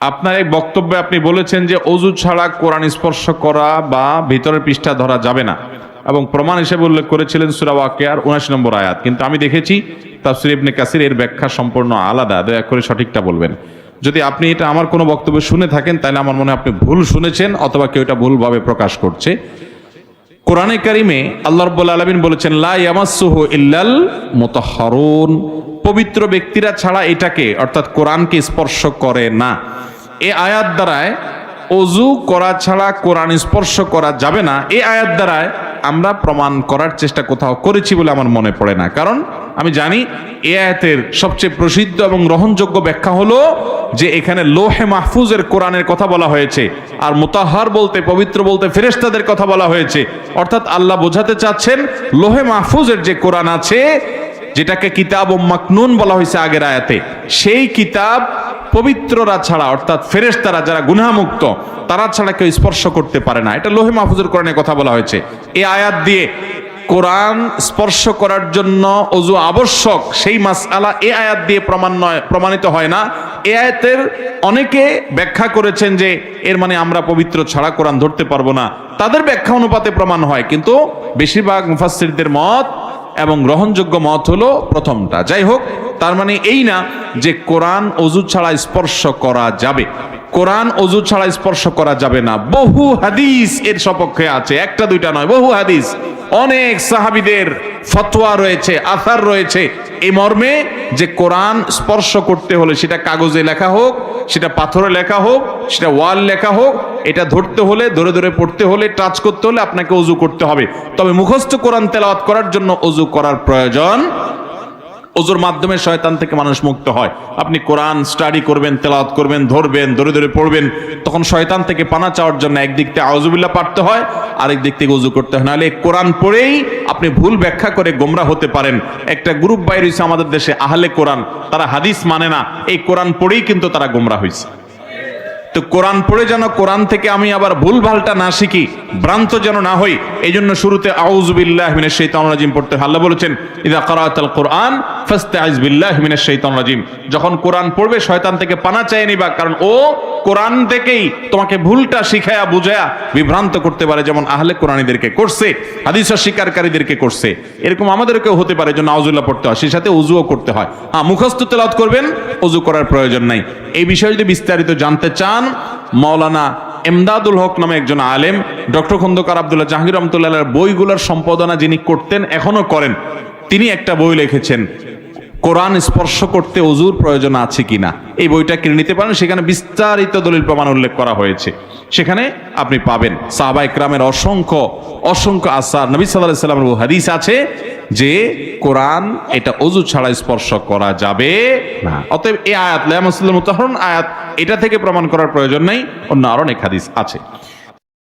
আপনার এক বক্তব্যে আপনি বলেছেন যে অজু ছাড়া কোরআন স্পর্শ করা বা ভিতরের পৃষ্ঠা ধরা যাবে না, এবং প্রমাণ হিসেবে উল্লেখ করেছিলেন সূরা ওয়াকিয়ার ৭৯ নম্বর আয়াত। কিন্তু আমি দেখেছি তাফসীর ইবনে কাসির এর ব্যাখ্যা সম্পূর্ণ আলাদা। দয়া করে সঠিকটা বলবেন। যদি আপনি এটা আমার কোনো বক্তব্য শুনে থাকেন তাহলে আমার মনে হয় আপনি ভুল শুনেছেন, অথবা কেউ এটা ভুলভাবে প্রকাশ করছে। কোরআনে কারিমে আল্লাহ রাব্বুল আলামিন বলেছেন লা ইয়ামাসসুহু ইল্লাল মুতাহহারুন, পবিত্র ব্যক্তিরা ছাড়া এটাকে অর্থাৎ কোরআনকে স্পর্শ করে না। এই আয়াত দ্বারায় অজু করা ছাড়া কোরআন স্পর্শ করা যাবে না, এই আয়াত দ্বারায় আমরা প্রমাণ করার চেষ্টা কোথাও করেছি বলে আমার মনে পড়ে না। কারণ আমি জানি এই আয়াতের সবচেয়ে প্রসিদ্ধ এবং গ্রহণযোগ্য ব্যাখ্যা হলো যে এখানে লোহে মাহফুজের কোরআনের কথা বলা হয়েছে, আর মুতাহহার বলতে পবিত্র বলতে ফেরেশতাদের কথা বলা হয়েছে। অর্থাৎ আল্লাহ বোঝাতে চাচ্ছেন লোহে মাহফুজের যে কোরআন আছে, যেটাকে কিতাব ও মাকনুন বলা হয়েছে আগের আয়াতে, সেই কিতাব পবিত্ররা ছাড়া অর্থাৎ ফেরেশতারা যারা গুনাহমুক্ত তারা ছাড়া কেউ স্পর্শ করতে পারে না। এটা লোহে মাহফুজের কোরআনের কথা বলা হয়েছে। এই আয়াত দিয়ে কোরআন স্পর্শ করার জন্য ওযু আবশ্যক সেই মাসআলা এই আয়াত দিয়ে প্রমাণিত হয় না। এই আয়াতের অনেকে ব্যাখ্যা করেছেন যে এর মানে আমরা পবিত্র ছাড়া কোরআন ধরতে পারবো না, তাদের ব্যাখ্যা অনুপাতে প্রমাণ হয়। কিন্তু বেশিরভাগ মুফাসসিরদের মত এবং গ্রহণযোগ্য মত হলো প্রথমটা। যাই হোক, তার মানে এই না যে কোরআন ওযু ছাড়া স্পর্শ করা যাবে। কোরআন ওযু ছাড়া স্পর্শ করা যাবে না। বহু হাদিস এর সপক্ষে আছে, একটা দুইটা নয়, বহু হাদিস। অনেক সাহাবীদের ফতোয়া রয়েছে, আসার রয়েছে এই মর্মে যে কোরআন স্পর্শ করতে হলে সেটা কাগজে লেখা হোক, সেটা পাথরে লেখা হোক, সেটা ওয়াল লেখা হোক, এটা ধরতে হলে, ধরে ধরে পড়তে হলে, টাচ করতে হলে আপনাকে ওযু করতে হবে। তবে মুখস্থ কোরআন তেলাওয়াত করার জন্য ওযু করার প্রয়োজন। ওযুর মাধ্যমে শয়তান থেকে মানুষ মুক্ত হয়। আপনি কোরআন স্টাডি করবেন, তেলাওয়াত করবেন, ধরবেন, ধরে ধরে পড়বেন, তখন শয়তান থেকে পানা চাওয়ার জন্য একদিক থেকে আউযুবিল্লাহ পড়তে হয়, আরেক দিক থেকে ওযু করতে হয়। নাহলে কোরআন পড়েই আপনি ভুল ব্যাখ্যা করে গোমরাহ হতে পারেন। একটা গ্রুপ বাইর হয়েছে আমাদের দেশে, আহলে কোরআন, তারা হাদিস মানে না, এই কোরআন পড়েই কিন্তু তারা গোমরাহ হয়েছে। তো কোরআন পড়ে যেন কোরআন থেকে আমি আবার ভুল ভালটা না শিখি, ভ্রান্ত যেন না হই, এই জন্য শুরুতে আউযু বিল্লাহি মিনাশ শাইতানির রাজিম পড়তে হয়। আল্লাহ বলেছেন ইযা ক্রাআতাল কুরআন ফাস্তাইজ বিল্লাহি মিনাশ শাইতানির রাজিম, যখন কোরআন পড়বে শয়তান থেকে পানা চেয়ে নিবা, কারণ ও কোরআন থেকেই তোমাকে ভুলটা শিখায়া বুঝায়া বিভ্রান্ত করতে পারে, যেমন আহলে কোরআনীদেরকে করছে, হাদিস স্বীকারকারীদেরকে করছে। এরকম আমাদেরকেও হতে পারে, জন্য আউযুবিল্লাহ পড়তে হয়, সেই সাথে ওযুও করতে হয়। মুখস্থ তেলাওয়াত করবেন, ওযু করার প্রয়োজন নাই। এই বিষয়ে যদি বিস্তারিত জানতে চান, মাওলানা এমদাদুল হক নামে একজন আলেম, ডক্টর খন্দকার আব্দুল্লাহ জাহাঙ্গীর রহমতুল্লাহর বইগুলোর সম্পাদনা যিনি করতেন, এখনো করেন, তিনি একটা বই লিখেছেন কোরআন স্পর্শ করতে ওযুর প্রয়োজন আছে কিনা। এই বইটা কিনে নিতে পারেন, সেখানে বিস্তারিত দলিল প্রমাণ উল্লেখ করা হয়েছে। সেখানে আপনি পাবেন সাহাবা ইকরামের অসংখ্য অসংখ্য আসার, নবী সাল্লাল্লাহু আলাইহি ওয়াসাল্লামের হাদিস আছে যে কোরআন এটা ওযু ছাড়া স্পর্শ করা যাবে না। অতএব এই আয়াত লা ইয়ামাসসুল মুতাহহারুন আয়াত, এটা থেকে প্রমাণ করার প্রয়োজন নাই, অন্য আরো অনেক হাদিস আছে।